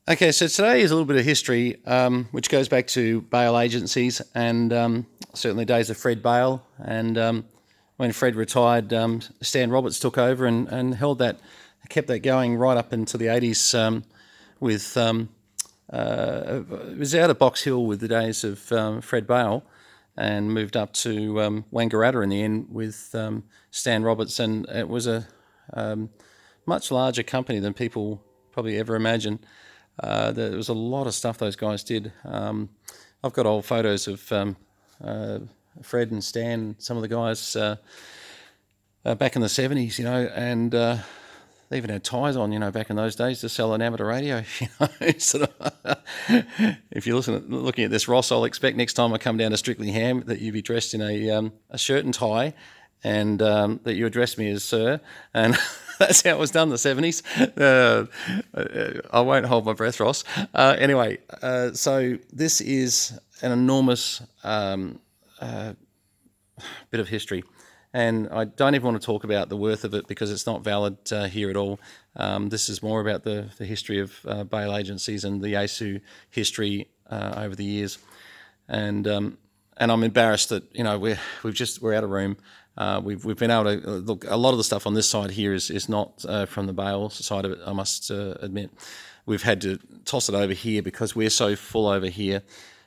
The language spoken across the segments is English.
Okay, so today is a little bit of history, which goes back to bail agencies and certainly days of Fred Bail. And when Fred retired, Stan Roberts took over and held that, kept that going right up into the 80s with, it was out of Box Hill with the days of Fred Bail and moved up to Wangaratta in the end with Stan Roberts. And it was a much larger company than people probably ever imagined. There was a lot of stuff those guys did. I've got old photos of Fred and Stan, some of the guys back in the 70s, and they even had ties on, back in those days to sell an amateur radio. If you're looking at this, Ross, I'll expect next time I come down to Strictly Ham that you be dressed in a shirt and tie, and that you address me as sir, and that's how it was done in the 70s. I won't hold my breath, Ross. Anyway, so this is an enormous bit of history, and I don't even want to talk about the worth of it because it's not valid here at all. This is more about the history of bail agencies and the Yaesu history over the years, and I'm embarrassed that we're out of room. We've been able to look. A lot of the stuff on this side here is not from the bail side of it, I must admit. We've had to toss it over here because we're so full over here,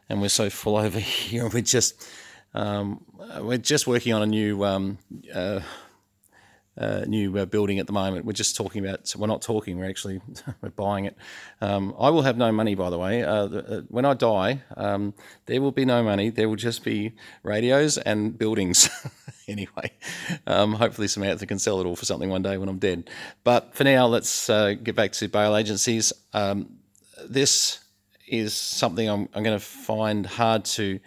and we're so full over here. We're just working on a new building at the moment. We're just talking about. We're not talking. We're actually we're buying it. I will have no money, by the way. When I die, there will be no money. There will just be radios and buildings. Anyway, hopefully some out there can sell it all for something one day when I'm dead. But for now, let's get back to bail agencies. This is something I'm going to find hard to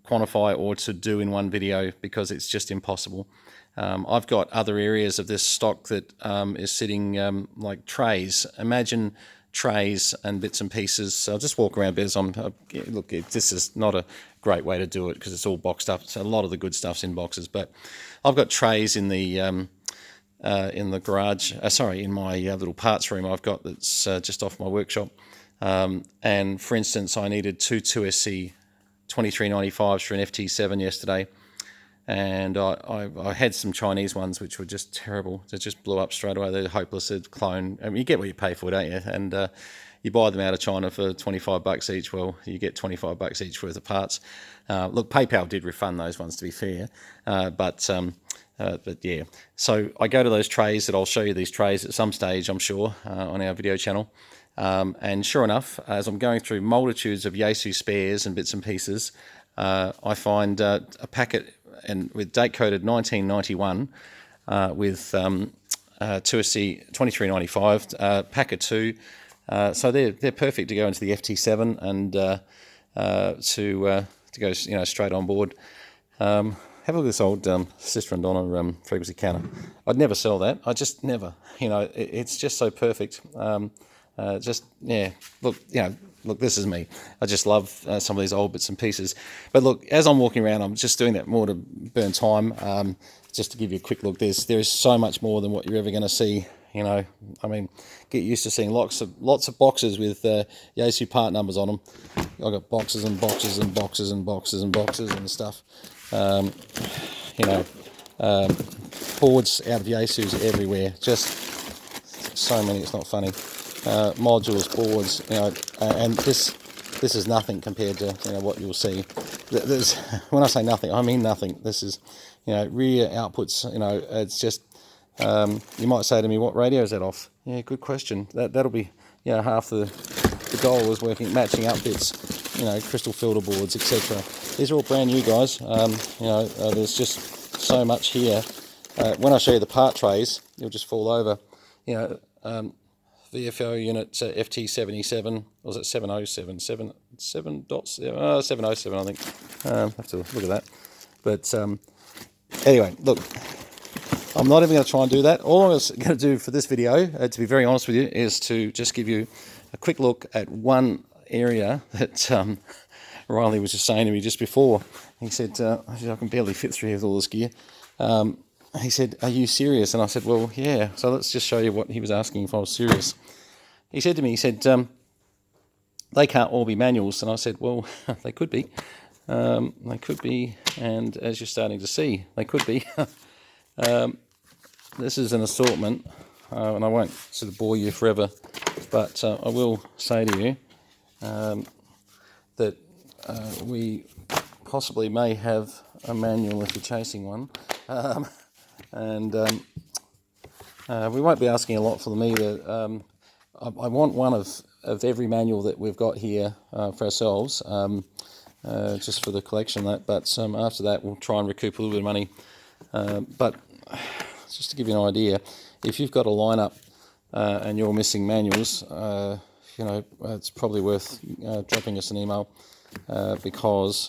quantify or to do in one video because it's just impossible. I've got other areas of this stock that is sitting like trays. Imagine trays and bits and pieces. So I'll just walk around because look, this is not a great way to do it because it's all boxed up. So a lot of the good stuff's in boxes, but I've got trays in the garage. In my little parts room I've got that's just off my workshop. And for instance, I needed two 2SC 2395s for an FT7 yesterday. And I had some Chinese ones which were just terrible. They just blew up straight away. They're hopeless. They're clone. I mean, you get what you pay for, don't you? And you buy them out of China for $25 each. Well, you get $25 each worth of parts. Look, PayPal did refund those ones, to be fair. But yeah. So I go to those trays that I'll show you these trays at some stage, I'm sure, on our video channel. And sure enough, as I'm going through multitudes of Yaesu spares and bits and pieces, I find a packet and with date coded 1991 with 2SC 2395 pack of two. So they're perfect to go into the FT7 and to go straight on board. Have a look at this old Sister and Donna frequency counter. I'd never sell that. I just never. It's just so perfect. Look, this is me. I just love some of these old bits and pieces. But look, as I'm walking around, I'm just doing that more to burn time. Just to give you a quick look, there is so much more than what you're ever going to see. I mean, get used to seeing lots of boxes with Yaesu part numbers on them. I've got boxes and boxes and boxes and boxes and boxes and stuff. Boards out of Yaesu's everywhere. Just so many, it's not funny. Modules, boards, and this is nothing compared to what you'll see. When I say nothing, I mean nothing. This is rear outputs. It's just you might say to me, what radio is that off? Yeah, good question. That'll be half the goal is matching up bits, crystal filter boards, etc. These are all brand new, guys. There's just so much here. When I show you the part trays, you'll just fall over. VFL unit FT77, or was it 707? 707, I think. Have to look at that. But anyway, look, I'm not even going to try and do that. All I was going to do for this video, to be very honest with you, is to just give you a quick look at one area that Riley was just saying to me just before. He said, I can barely fit through here with all this gear. He said, are you serious? And I said, well, yeah. So let's just show you what he was asking if I was serious. He said to me, they can't all be manuals. And I said, well, they could be. They could be, and as you're starting to see, they could be. This is an assortment, and I won't sort of bore you forever, but I will say to you that we possibly may have a manual if you're chasing one, and we won't be asking a lot for them either. I want one of every manual that we've got here for ourselves, just for the collection. But after that, we'll try and recoup a little bit of money. But just to give you an idea, if you've got a lineup and you're missing manuals, it's probably worth dropping us an email, because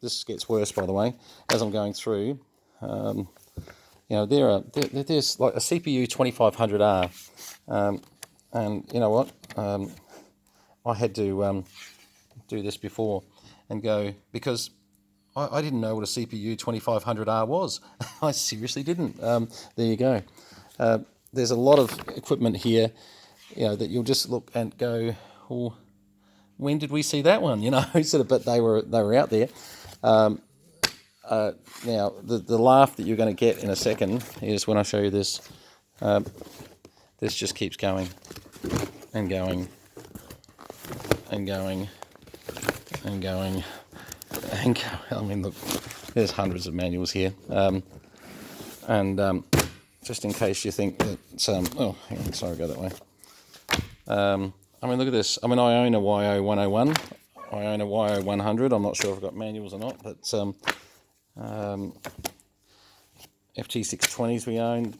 this gets worse, by the way, as I'm going through. There's like a CPU 2500R, and you know what? I had to do this before and go, because I didn't know what a CPU 2500R was. I seriously didn't. There you go. There's a lot of equipment here, that you'll just look and go, oh, when did we see that one? But they were out there. Now, the laugh that you're going to get in a second is when I show you this. This just keeps going and going and going and going and going. I mean, look, there's hundreds of manuals here. Just in case you think that, hang on, sorry, go that way. Look at this. I own a YO101. I own a YO100. I'm not sure if I've got manuals or not, but FT620s we own.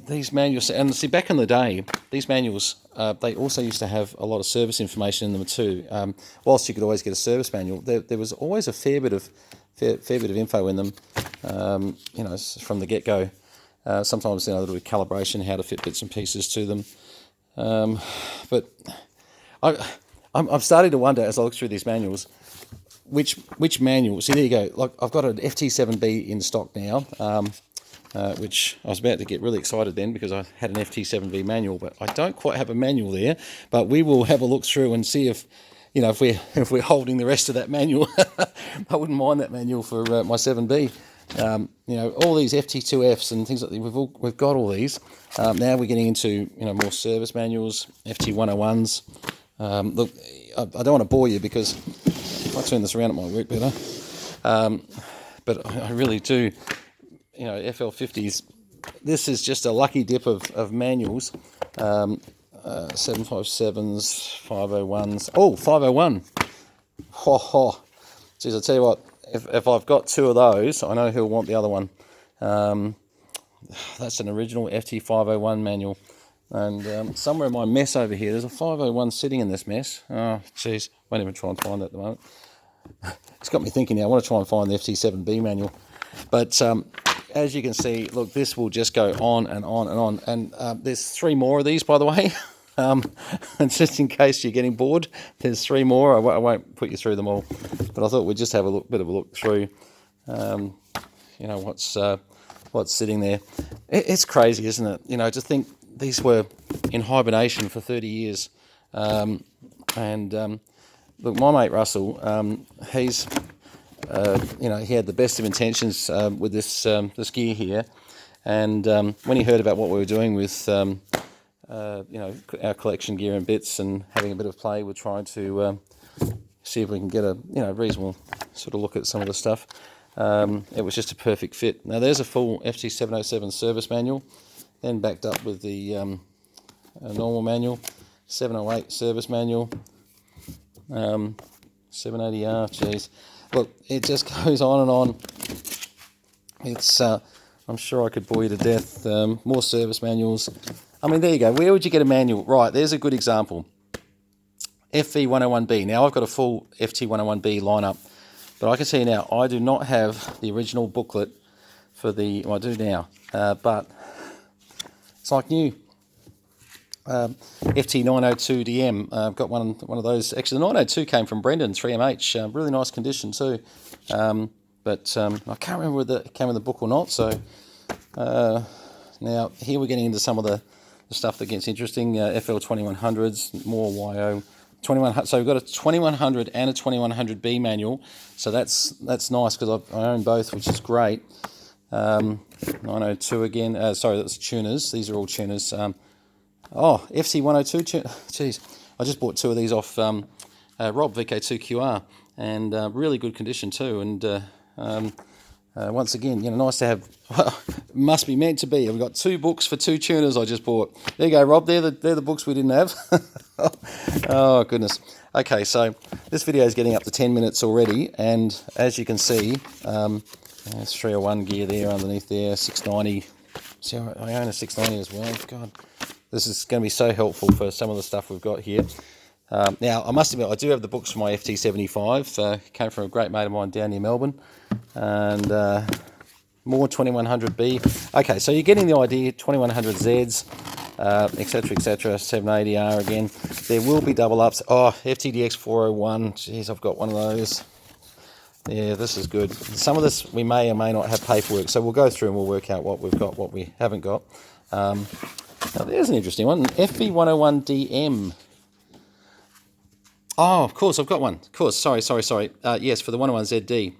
These manuals, and see, back in the day, these manuals, they also used to have a lot of service information in them too. Whilst you could always get a service manual, there was always a fair bit of info in them, from the get-go. Sometimes, a little bit of calibration, how to fit bits and pieces to them. But I'm starting to wonder, as I look through these manuals, which manual. See, there you go. Like, I've got an FT7B in stock now, which I was about to get really excited then because I had an FT7B manual, but I don't quite have a manual there. But we will have a look through and see if we're holding the rest of that manual. I wouldn't mind that manual for my 7B. All these FT2Fs and things like that, we've got all these. Now we're getting into more service manuals, FT101s. Look, I don't want to bore you because if I turn this around, it might work better. But I really do. FL50s. This is just a lucky dip of manuals. 757s, 501s. Oh, 501. Ho ho. Geez, I tell you what. If I've got two of those, I know he'll want the other one. That's an original FT501 manual. And somewhere in my mess over here, there's a 501 sitting in this mess. Oh, jeez. Won't even try and find it at the moment. It's got me thinking now. I want to try and find the FT7B manual. But as you can see, look, this will just go on and on and on. And there's 3 more of these, by the way. And just in case you're getting bored, there's 3 more. I won't put you through them all, but I thought we'd just have a bit of a look through. What's sitting there. It's crazy, isn't it? To think these were in hibernation for 30 years. Look, my mate Russell, he's he had the best of intentions with this gear here, and when he heard about what we were doing with our collection gear and bits and having a bit of play, we're trying to see if we can get a reasonable sort of look at some of the stuff. It was just a perfect fit. Now there's a full FT707 service manual, then backed up with the normal manual, 708 service manual, 780R. Geez, look, it just goes on and on. It's I'm sure I could bore you to death. More service manuals. There you go. Where would you get a manual? Right, there's a good example. FV101B. Now, I've got a full FT101B lineup, but I can see now I do not have the original booklet for the... Well, I do now, but it's like new. FT902DM. I've got one of those. Actually, the 902 came from Brendan, 3MH. Really nice condition too. But I can't remember whether it came in the book or not. So now here we're getting into some of the stuff that gets interesting. FL2100s, more 2100. So we've got a 2100 and a 2100B manual. So that's nice because I own both, which is great. 902 again. Sorry, that's tuners. These are all tuners. FC 102. Jeez, I just bought 2 of these off Rob VK2QR, and really good condition too. And once again, nice to have. Must be meant to be. We've got 2 books for 2 tuners I just bought. There you go, Rob. They're the books we didn't have. Oh goodness. Okay, so this video is getting up to 10 minutes already, and as you can see, there's 301 gear there underneath there. 690. See, I own a 690 as well. God, this is going to be so helpful for some of the stuff we've got here. Now, I must admit, I do have the books for my FT75. Came from a great mate of mine down near Melbourne. And more 2100B. Okay, so you're getting the idea. 2100Zs, etc., etc. 780R again. There will be double ups. Oh, FTDX 401. Jeez, I've got one of those. Yeah, this is good. Some of this we may or may not have paperwork, so we'll go through and we'll work out what we've got, what we haven't got. Now, there's an interesting one. FB101DM. Oh, of course, I've got one. Of course, sorry. Yes, for the 101ZD.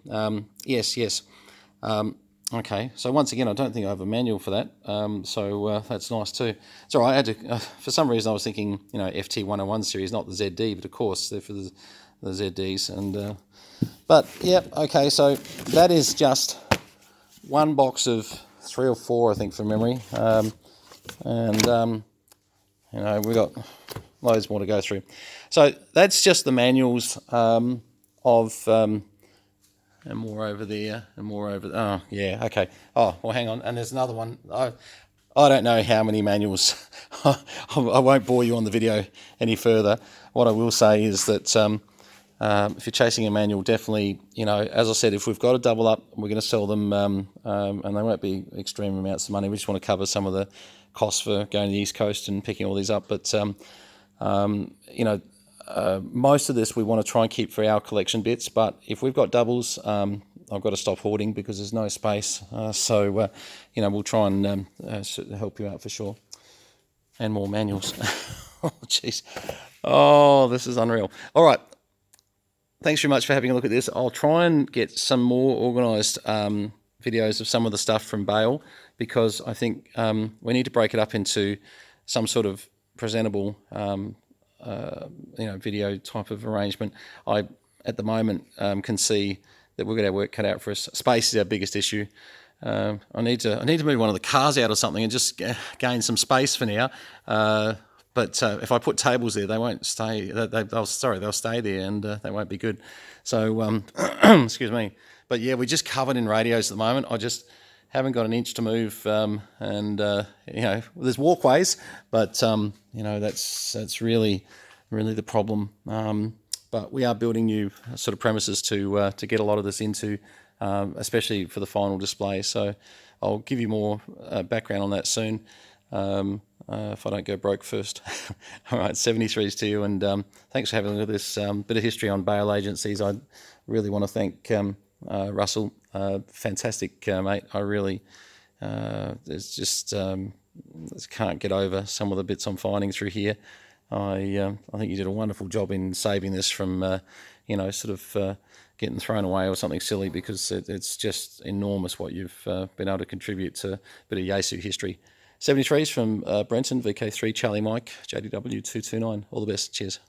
Yes. Okay, so once again, I don't think I have a manual for that, so that's nice too. It's all right, I had to, for some reason I was thinking, FT101 series, not the ZD, but of course, they're for the ZDs. And but, yeah, okay, so that is just one box of 3 or 4, I think, from memory. We've got loads more to go through. So that's just the manuals and more over there, and more over. Oh, yeah, okay. Oh, well, hang on. And there's another one. I don't know how many manuals. I won't bore you on the video any further. What I will say is that if you're chasing a manual, definitely, as I said, if we've got a double up, we're going to sell them, and they won't be extreme amounts of money. We just want to cover some of the costs for going to the East Coast and picking all these up. But most of this we want to try and keep for our collection bits, but if we've got doubles, I've got to stop hoarding because there's no space. So we'll try and help you out for sure. And more manuals. Oh, jeez. Oh, this is unreal. All right. Thanks very much for having a look at this. I'll try and get some more organised videos of some of the stuff from Bale, because I think we need to break it up into some sort of presentable video type of arrangement. I, at the moment, can see that we're going to have work cut out for us. Space is our biggest issue. I need to move one of the cars out or something and just gain some space for now. But if I put tables there, they won't stay. They'll stay there, and they won't be good. So, excuse me. But yeah, we're just covered in radios at the moment. I just haven't got an inch to move, there's walkways, but that's really the problem. But we are building new sort of premises to get a lot of this into, especially for the final display. So I'll give you more background on that soon, if I don't go broke first. All right, 73s to you, and thanks for having a look at this bit of history on bail agencies. I really want to thank Russell. Fantastic, mate. I really, there's just can't get over some of the bits I'm finding through here. I think you did a wonderful job in saving this from, getting thrown away or something silly, because it's just enormous what you've been able to contribute to a bit of Yaesu history. 73s from Brenton, VK3, Charlie Mike, JDW 229. All the best. Cheers.